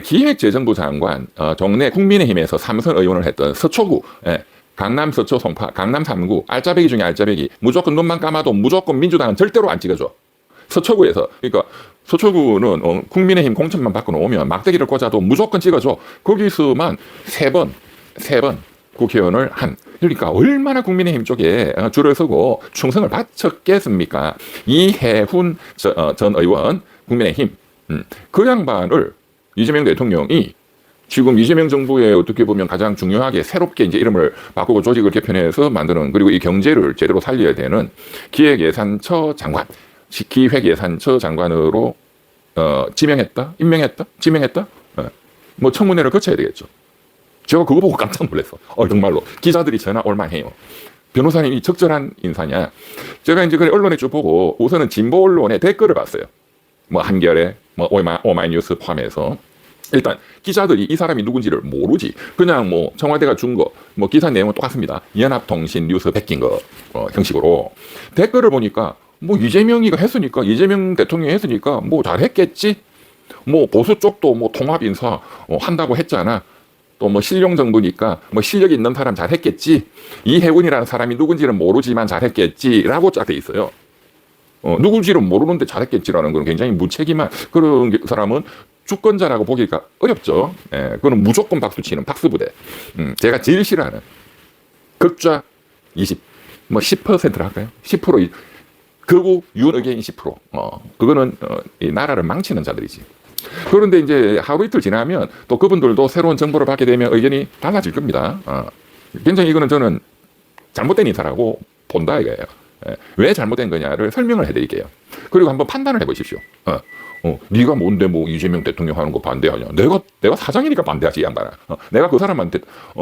기획재정부 장관, 정내 국민의힘에서 3선 의원을 했던 서초구, 예, 강남 서초 송파, 강남 3구, 알짜배기 중에 알짜배기, 무조건 눈만 감아도 무조건 민주당은 절대로 안 찍어줘. 서초구에서, 그러니까 서초구는 국민의힘 공천만 받고 오면 막대기를 꽂아도 무조건 찍어줘. 거기서만 세 번 국회의원을 한. 그러니까 얼마나 국민의힘 쪽에 줄을 서고 충성을 바쳤겠습니까? 이해훈 전 의원, 국민의힘. 그 양반을 이재명 대통령이 지금 이재명 정부에 어떻게 보면 가장 중요하게 새롭게 이제 이름을 바꾸고 조직을 개편해서 만드는, 그리고 이 경제를 제대로 살려야 되는 기획예산처 장관, 기획예산처 장관으로 지명했다? 임명했다? 지명했다? 뭐 청문회를 거쳐야 되겠죠. 제가 그거 보고 깜짝 놀랐어. 정말로 기자들이 전화 올만해요. 변호사님이 적절한 인사냐? 제가 이제 언론에 쭉 보고 우선은 진보 언론의 댓글을 봤어요. 뭐 한겨레, 뭐 오마이뉴스 포함해서 일단 기자들이 이 사람이 누군지를 모르지. 그냥 뭐 청와대가 준 거, 뭐 기사 내용은 똑같습니다. 연합통신 뉴스 베낀 거 형식으로 댓글을 보니까 뭐 이재명이가 했으니까, 이재명 대통령이 했으니까 뭐 잘했겠지. 뭐 보수 쪽도 뭐 통합 인사 한다고 했잖아. 또 뭐 실용 정부니까 뭐 실력 있는 사람 잘했겠지. 이해운이라는 사람이 누군지는 모르지만 잘했겠지라고 쫙 돼 있어요. 누군지는 모르는데 잘했겠지라는 건 굉장히 무책임한 그런 사람은 주권자라고 보기가 어렵죠. 예, 그거는 무조건 박수 치는 박수부대. 제가 제일 싫어하는 극좌 20, 뭐 10%를 할까요? 10%, 극우 윤의견 10%. 그거는 이 나라를 망치는 자들이지. 그런데 이제 하루 이틀 지나면 또 그분들도 새로운 정보를 받게 되면 의견이 달라질 겁니다. 굉장히 이거는 저는 잘못된 인사라고 본다 이거예요. 왜 잘못된 거냐를 설명을 해드릴게요. 그리고 한번 판단을 해보십시오. 네가 뭔데 뭐 이재명 대통령 하는 거 반대하냐? 내가 사장이니까 반대하지 이 양반아. 내가 그 사람한테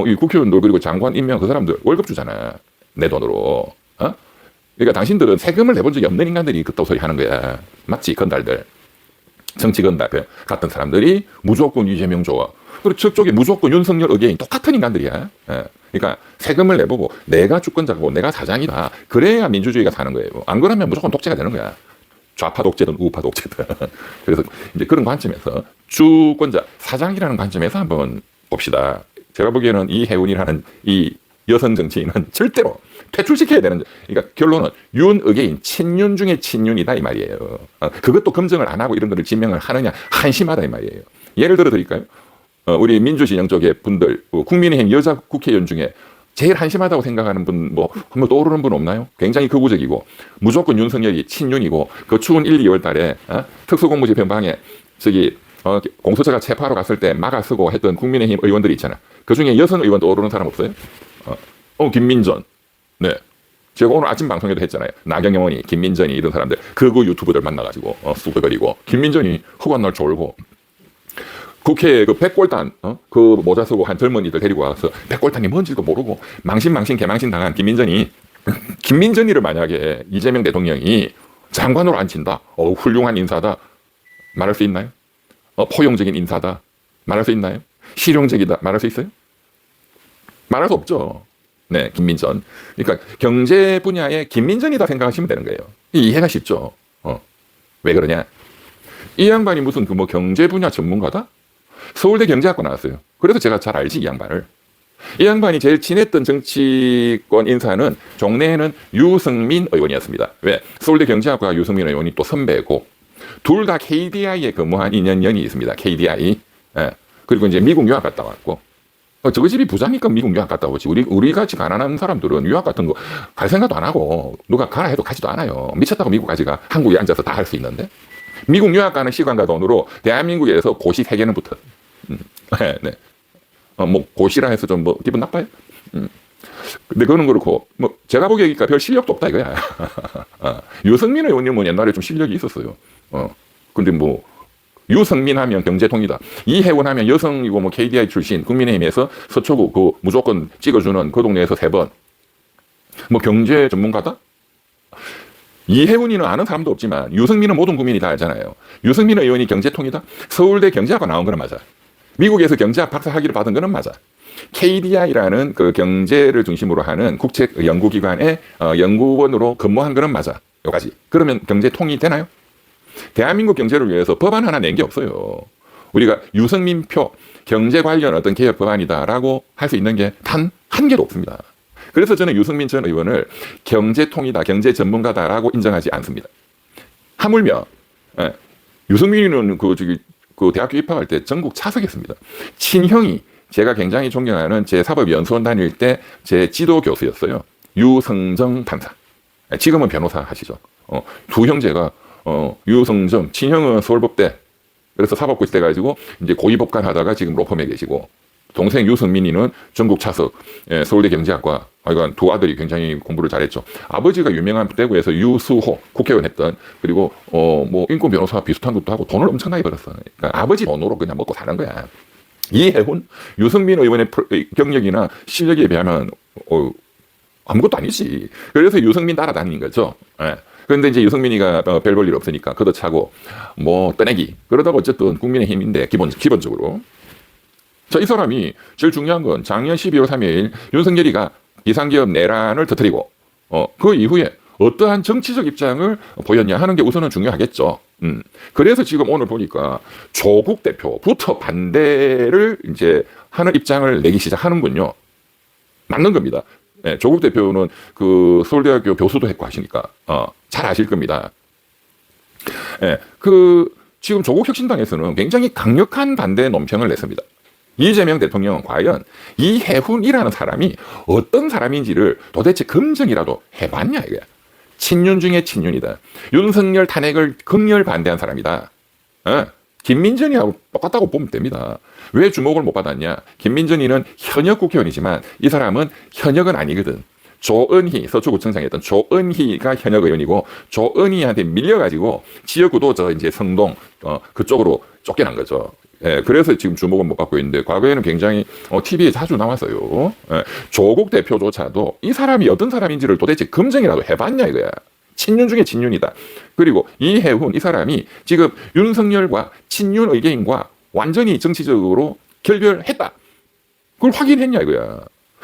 이 국회의원들 그리고 장관 임명 그 사람들 월급 주잖아. 내 돈으로. 그러니까 당신들은 세금을 내본 적이 없는 인간들이 그따위 소리 하는 거야. 맞지? 건달들. 정치 건달 같은 사람들이 무조건 이재명 좋아. 그리고 저쪽에 무조건 윤석열 의견이 똑같은 인간들이야. 그러니까 세금을 내보고 내가 주권자고 내가 사장이다. 그래야 민주주의가 사는 거예요. 안 그러면 무조건 독재가 되는 거야. 좌파 독재든 우파 독재든. 그래서 이제 그런 관점에서 주권자, 사장이라는 관점에서 한번 봅시다. 제가 보기에는 이해운이라는 이 여성 정치인은 절대로 퇴출시켜야 되는, 그러니까 결론은 윤의계인 친윤 중에 친윤이다 이 말이에요. 그것도 검증을 안 하고 이런 거를 지명을 하느냐 한심하다 이 말이에요. 예를 들어 드릴까요? 우리 민주진영 쪽의 분들, 국민의힘 여자 국회의원 중에 제일 한심하다고 생각하는 분, 뭐 한번 떠오르는 분 없나요? 굉장히 극우적이고 무조건 윤석열이 친윤이고 그 추운 1, 2월 달에 특수공무집 변방에 공소처가 체포하러 갔을 때 막아쓰고 했던 국민의힘 의원들이 있잖아. 그 중에 여성 의원 떠오르는 사람 없어요? 김민전. 네. 제가 오늘 아침 방송에도 했잖아요. 나경영원이, 김민전이 이런 사람들, 극우 유튜브들 만나가지고, 쑥덕거리고, 김민전이 허관날 졸고, 국회에 그 백골단, 그 모자 쓰고 한 젊은이들 데리고 와서 백골단이 뭔지도 모르고, 망신 개망신 당한 김민전이, 김민전이를 만약에 이재명 대통령이 장관으로 앉힌다. 훌륭한 인사다. 말할 수 있나요? 포용적인 인사다. 말할 수 있나요? 실용적이다. 말할 수 있어요? 말할 수 없죠. 네, 김민전. 그러니까 경제 분야의 김민전이다 생각하시면 되는 거예요. 이해가 쉽죠. 왜 그러냐? 이 양반이 무슨 그 뭐 경제 분야 전문가다? 서울대 경제학과 나왔어요. 그래서 제가 잘 알지 이 양반을. 이 양반이 제일 친했던 정치권 인사는 종래에는 유승민 의원이었습니다. 왜? 서울대 경제학과 유승민 의원이 또 선배고 둘 다 KDI에 근무한 인연이 있습니다. KDI. 예. 그리고 이제 미국 유학 갔다 왔고. 저거 집이 부자니까 미국 유학 갔다 오지. 우리 같이 가난한 사람들은 유학 같은 거 갈 생각도 안 하고 누가 가라 해도 가지도 않아요. 미쳤다고 미국까지 가. 한국에 앉아서 다 할 수 있는데. 미국 유학 가는 시간과 돈으로 대한민국에서 고시 3개는 붙어. 네. 뭐 고시라 해서 좀 뭐 기분 나빠요? 근데 그거는 그렇고 뭐 제가 보기에니까 별 실력도 없다 이거야. 유승민 의원님은 옛날에 좀 실력이 있었어요. 근데 뭐 유승민 하면 경제통이다. 이해원 하면 여성이고 뭐 KDI 출신 국민의힘에서 서초구 그 무조건 찍어주는 그 동네에서 3번. 뭐 경제 전문가다? 이해원이는 아는 사람도 없지만 유승민은 모든 국민이 다 알잖아요. 유승민 의원이 경제통이다? 서울대 경제학과 나온 거는 맞아. 미국에서 경제학 박사 학위를 받은 거는 맞아. KDI라는 그 경제를 중심으로 하는 국책 연구기관의 연구원으로 근무한 거는 맞아. 여기까지. 그러면 경제통이 되나요? 대한민국 경제를 위해서 법안 하나 낸 게 없어요. 우리가 유승민표 경제 관련 어떤 개혁 법안이다라고 할 수 있는 게 단 한 개도 없습니다. 그래서 저는 유승민 전 의원을 경제통이다, 경제 전문가다라고 인정하지 않습니다. 하물며 유승민은 그 대학교 입학할 때 전국 차석했습니다. 친형이 제가 굉장히 존경하는 제 사법연수원 다닐 때 제 지도 교수였어요. 유성정 판사. 지금은 변호사 하시죠. 두 형제가 유성정, 친형은 서울법대, 그래서 사법고시 돼가지고 이제 고위법관 하다가 지금 로펌에 계시고, 동생 유승민이는 전국 차석, 서울대 경제학과. 그러니까 두 아들이 굉장히 공부를 잘했죠. 아버지가 유명한 대구에서 유수호 국회의원 했던, 그리고 뭐 인권 변호사 비슷한 것도 하고 돈을 엄청나게 벌었어. 그러니까 아버지 돈으로 그냥 먹고 사는 거야. 이해훈, 유승민 의원의 경력이나 실력에 비하면 아무것도 아니지. 그래서 유승민 따라다니는 거죠. 그런데 이제 유승민이가 별 볼 일 없으니까 걷어차고 뭐 떠내기. 그러다가 어쨌든 국민의힘인데 기본적으로. 자, 이 사람이 제일 중요한 건 작년 12월 3일 윤석열이가 비상기업 내란을 터뜨리고 그 이후에 어떠한 정치적 입장을 보였냐 하는 게 우선은 중요하겠죠. 그래서 지금 오늘 보니까 조국 대표부터 반대를 이제 하는 입장을 내기 시작하는군요. 맞는 겁니다. 네, 조국 대표는 그 서울대학교 교수도 했고 하시니까 잘 아실 겁니다. 네, 지금 조국 혁신당에서는 굉장히 강력한 반대 논평을 냈습니다. 이재명 대통령은 과연 이해훈이라는 사람이 어떤 사람인지를 도대체 검증이라도 해봤냐 이거야. 친윤 중에 친윤이다. 윤석열 탄핵을 극렬 반대한 사람이다. 김민전이하고 똑같다고 보면 됩니다. 왜 주목을 못 받았냐? 김민전이는 현역 국회의원이지만 이 사람은 현역은 아니거든. 조은희, 서초구청장에 있던 조은희가 현역 의원이고, 조은희한테 밀려가지고 지역구도 이제 성동 그쪽으로 쫓겨난 거죠. 그래서 지금 주목은 못 받고 있는데, 과거에는 굉장히 TV에 자주 나왔어요. 조국 대표조차도 이 사람이 어떤 사람인지를 도대체 검증이라도 해봤냐 이거야. 친윤 중에 친윤이다. 그리고 이해훈, 이 사람이 지금 윤석열과 친윤 의견과 완전히 정치적으로 결별했다. 그걸 확인했냐 이거야.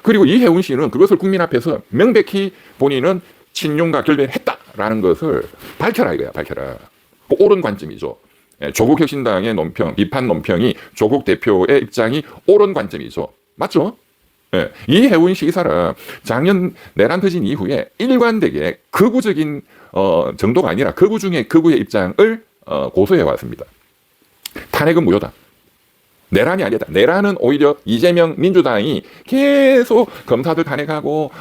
그리고 이해훈 씨는 그것을 국민 앞에서 명백히 본인은 친윤과 결별했다라는 것을 밝혀라 이거야. 밝혀라. 그 옳은 관점이죠. 조국 혁신당의 논평, 비판 논평이 조국 대표의 입장이 옳은 관점이죠. 맞죠? 이해훈 씨 이 사람 작년 내란 터진 이후에 일관되게 극우적인 정도가 아니라 극우 중에 극우의 입장을 고수해 왔습니다. 탄핵은 무효다. 내란이 아니다. 내란은 오히려 이재명 민주당이 계속 검사들 탄핵하고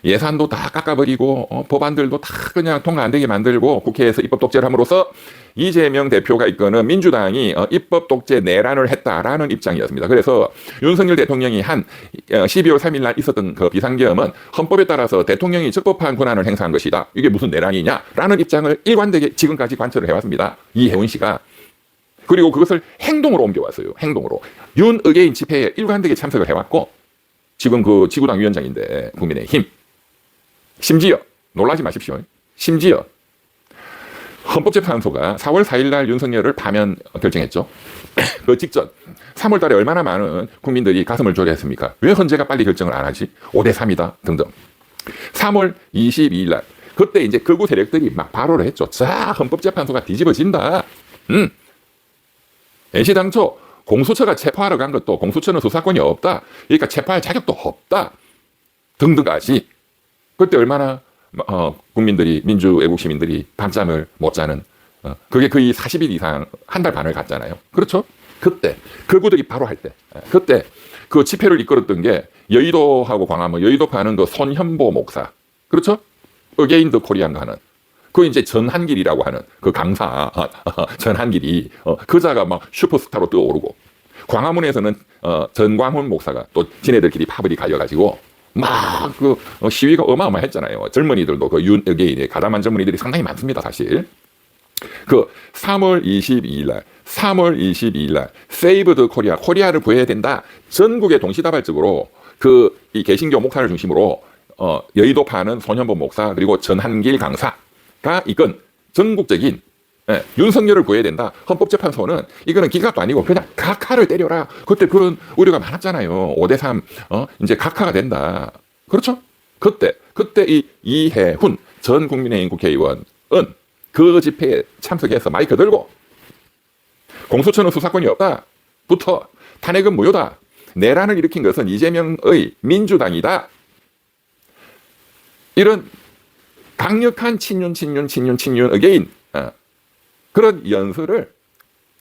예산도 다 깎아버리고 법안들도 다 그냥 통과 안 되게 만들고 국회에서 입법 독재를 함으로써 이재명 대표가 이끄는 민주당이 입법 독재 내란을 했다라는 입장이었습니다. 그래서 윤석열 대통령이 한 12월 3일 날 있었던 그 비상계엄은 헌법에 따라서 대통령이 적법한 권한을 행사한 것이다. 이게 무슨 내란이냐라는 입장을 일관되게 지금까지 관철을 해왔습니다. 이해훈 씨가. 그리고 그것을 행동으로 옮겨왔어요. 행동으로. 윤의계인 집회에 일관되게 참석을 해왔고, 지금 그 지구당 위원장인데 국민의힘. 심지어 놀라지 마십시오. 심지어 헌법재판소가 4월 4일 날 윤석열을 파면 결정했죠. 그 직전 3월 달에 얼마나 많은 국민들이 가슴을 졸여했습니까? 왜 헌재가 빨리 결정을 안 하지? 5대3이다 등등. 3월 22일 날 그때 이제 극우 세력들이 막 발언을 했죠. 자, 헌법재판소가 뒤집어진다. 애시당초 공수처가 체포하러 간 것도 공수처는 수사권이 없다. 그러니까 체포할 자격도 없다. 등등까지. 그때 얼마나 국민들이, 민주애국 시민들이 밤잠을 못 자는, 그게 거의 40일 이상, 한 달 반을 갔잖아요. 그렇죠? 그때 극우들이 바로 할 때, 그때 그 집회를 이끌었던 게 여의도하고 광화문, 여의도파는 그 손현보 목사, 그렇죠? 어게인 더 코리안가 하는 그 이제 전한길이라고 하는 그 강사 전한길이 그자가 막 슈퍼스타로 떠오르고, 광화문에서는 전광훈 목사가 또 지네들끼리 파벌이 갈려가지고 막 그 시위가 어마어마했잖아요. 젊은이들도 그 윤의계인의 가담한 젊은이들이 상당히 많습니다, 사실. 그 3월 22일 날 세이브 더 코리아, 코리아를 구해야 된다. 전국에 동시다발적으로 그 이 개신교 목사를 중심으로 여의도파는 손현보 목사 그리고 전한길 강사가 이건 전국적인 윤석열을 구해야 된다. 헌법재판소는 이거는 기각도 아니고 그냥 각하를 때려라. 그때 그런 우려가 많았잖아요. 5대3 이제 각하가 된다. 그렇죠? 그때 이 이해훈 전 국민의힘 국회의원은 그 집회에 참석해서 마이크 들고 공수처는 수사권이 없다부터 탄핵은 무효다. 내란을 일으킨 것은 이재명의 민주당이다. 이런 강력한 친윤 어게인 그런 연설을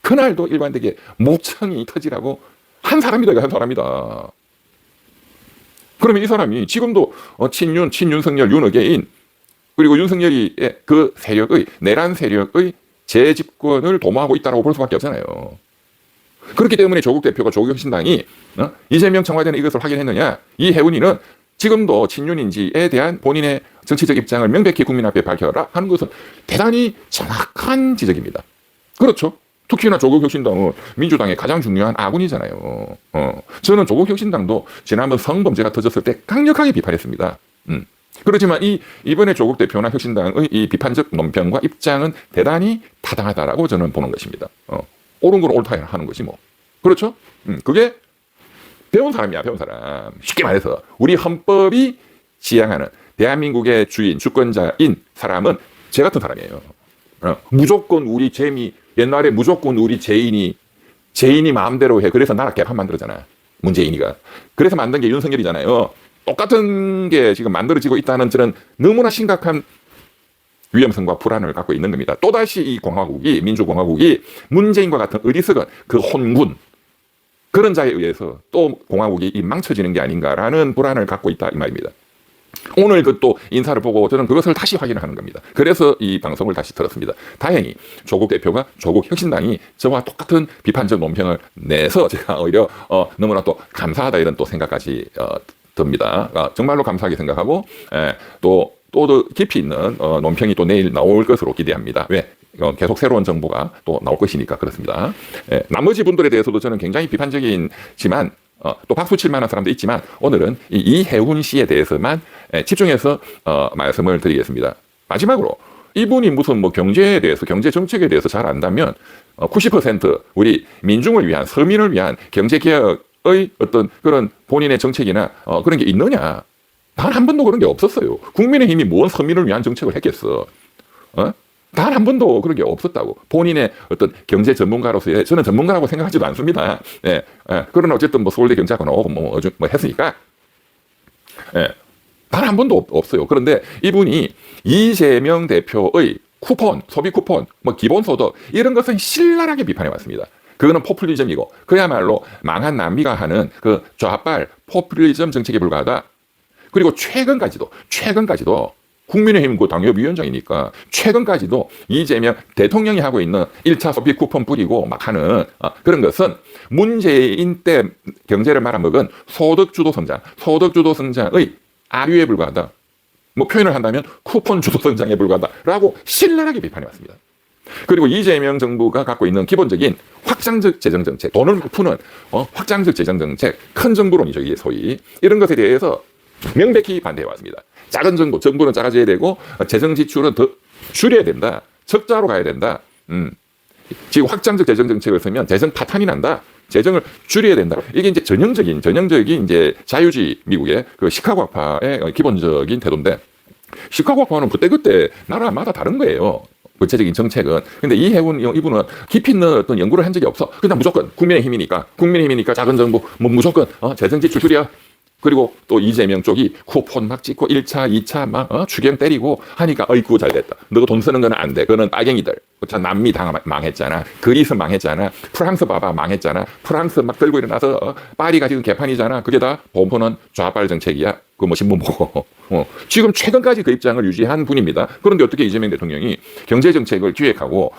그날도 일관되게 목청이 터지라고 한 사람이다. 한 사람이다. 그러면 이 사람이 지금도 친윤석열, 윤어게인 그리고 윤석열이 그 세력의 내란 세력의 재집권을 도모하고 있다고 볼 수밖에 없잖아요. 그렇기 때문에 조국 대표가 조국혁신당이 이재명 청와대는 이것을 확인했느냐? 이 해운이는 지금도 친윤인지에 대한 본인의 정치적 입장을 명백히 국민 앞에 밝혀라 하는 것은 대단히 정확한 지적입니다. 그렇죠. 특히나 조국혁신당은 민주당의 가장 중요한 아군이잖아요. 저는 조국혁신당도 지난번 성범죄가 터졌을 때 강력하게 비판했습니다. 그렇지만 이번에 조국 대표나 혁신당의 이 비판적 논평과 입장은 대단히 타당하다라고 저는 보는 것입니다. 옳은 건 옳다 하는 것이 뭐. 그렇죠? 그게 배운 사람이야, 배운 사람. 쉽게 말해서 우리 헌법이 지향하는 대한민국의 주인, 주권자인 사람은 제 같은 사람이에요. 무조건 우리 옛날에 무조건 우리 제인이 마음대로 해. 그래서 나라 개판 만들었잖아. 문재인이가. 그래서 만든 게 윤석열이잖아요. 똑같은 게 지금 만들어지고 있다는 저는 너무나 심각한 위험성과 불안을 갖고 있는 겁니다. 또다시 이 민주공화국이 문재인과 같은 어리석은 그 혼군, 그런 자에 의해서 또 공화국이 망쳐지는 게 아닌가라는 불안을 갖고 있다 이 말입니다. 오늘 그 또 인사를 보고 저는 그것을 다시 확인하는 겁니다. 그래서 이 방송을 다시 들었습니다. 다행히 조국 대표가 조국 혁신당이 저와 똑같은 비판적 논평을 내서 제가 오히려 너무나 또 감사하다 이런 또 생각까지 듭니다. 정말로 감사하게 생각하고 또 더 깊이 있는 논평이 또 내일 나올 것으로 기대합니다. 왜? 계속 새로운 정보가 또 나올 것이니까 그렇습니다. 나머지 분들에 대해서도 저는 굉장히 비판적이지만 또 박수 칠 만한 사람도 있지만 오늘은 이해운 씨에 대해서만 집중해서 말씀을 드리겠습니다. 마지막으로 이분이 무슨 뭐 경제에 대해서 경제 정책에 대해서 잘 안다면 90% 우리 민중을 위한 서민을 위한 경제 개혁의 어떤 그런 본인의 정책이나 그런 게 있느냐? 단 한 번도 그런 게 없었어요. 국민의힘이 뭔 서민을 위한 정책을 했겠어? 단 한 번도 그런 게 없었다고. 본인의 어떤 경제 전문가로서의 저는 전문가라고 생각하지도 않습니다. 그러나 어쨌든 뭐 서울대 경제학과 나오고 뭐 했으니까 단 한 번도 없어요. 그런데 이분이 이재명 대표의 쿠폰, 소비 쿠폰, 뭐 기본소득 이런 것은 신랄하게 비판해 왔습니다. 그거는 포퓰리즘이고 그야말로 망한 남미가 하는 그 좌빨 포퓰리즘 정책에 불과하다. 그리고 최근까지도 국민의힘 그 당협위원장이니까 최근까지도 이재명 대통령이 하고 있는 1차 소비 쿠폰 뿌리고 막 하는 그런 것은 문재인 때 경제를 말아먹은 소득주도 성장의 아류에 불과하다. 뭐 표현을 한다면 쿠폰 주도 성장에 불과하다라고 신랄하게 비판해 왔습니다. 그리고 이재명 정부가 갖고 있는 기본적인 확장적 재정정책, 돈을 푸는 확장적 재정정책, 큰 정부론이죠. 이게 소위 이런 것에 대해서 명백히 반대해 왔습니다. 작은 정부는 작아져야 되고 재정 지출은 더 줄여야 된다. 적자로 가야 된다. 지금 확장적 재정 정책을 쓰면 재정 파탄이 난다. 재정을 줄여야 된다. 이게 이제 전형적인 이제 자유주의 미국의 그 시카고 학파의 기본적인 태도인데 시카고 학파는 그때 나라마다 다른 거예요. 구체적인 정책은. 근데 이해운 이분은 깊이 있는 어떤 연구를 한 적이 없어. 그냥 무조건 국민의힘이니까 작은 정부 뭐 무조건 재정 지출 줄여. 그리고 또 이재명 쪽이 쿠폰 막 찍고 1차, 2차 막 추경 때리고 하니까 어이구 잘 됐다. 너가 돈 쓰는 건 안 돼. 그거는 빨갱이들. 남미 망했잖아. 그리스 망했잖아. 프랑스 봐봐 망했잖아. 프랑스 막 들고 일어나서 파리가 지금 개판이잖아. 그게 다 본포는 좌빨 정책이야. 그거 뭐 신문 보고. 지금 최근까지 그 입장을 유지한 분입니다. 그런데 어떻게 이재명 대통령이 경제정책을 기획하고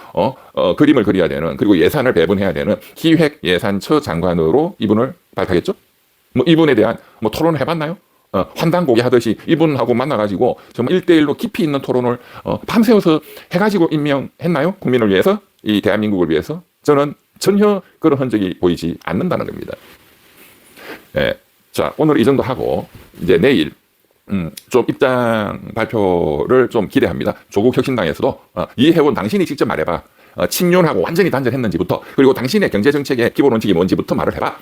그림을 그려야 되는 그리고 예산을 배분해야 되는 기획예산처 장관으로 이분을 발탁했죠? 뭐 이분에 대한 뭐 토론을 해봤나요? 환단고기 하듯이 이분하고 만나가지고 정말 1대1로 깊이 있는 토론을 밤새워서 해가지고 임명했나요? 국민을 위해서? 이 대한민국을 위해서? 저는 전혀 그런 흔적이 보이지 않는다는 겁니다. 자, 오늘 이 정도 하고 이제 내일 좀 입장 발표를 좀 기대합니다. 조국 혁신당에서도 이해원 당신이 직접 말해봐. 친윤하고 완전히 단절했는지부터 그리고 당신의 경제정책의 기본 원칙이 뭔지부터 말을 해봐.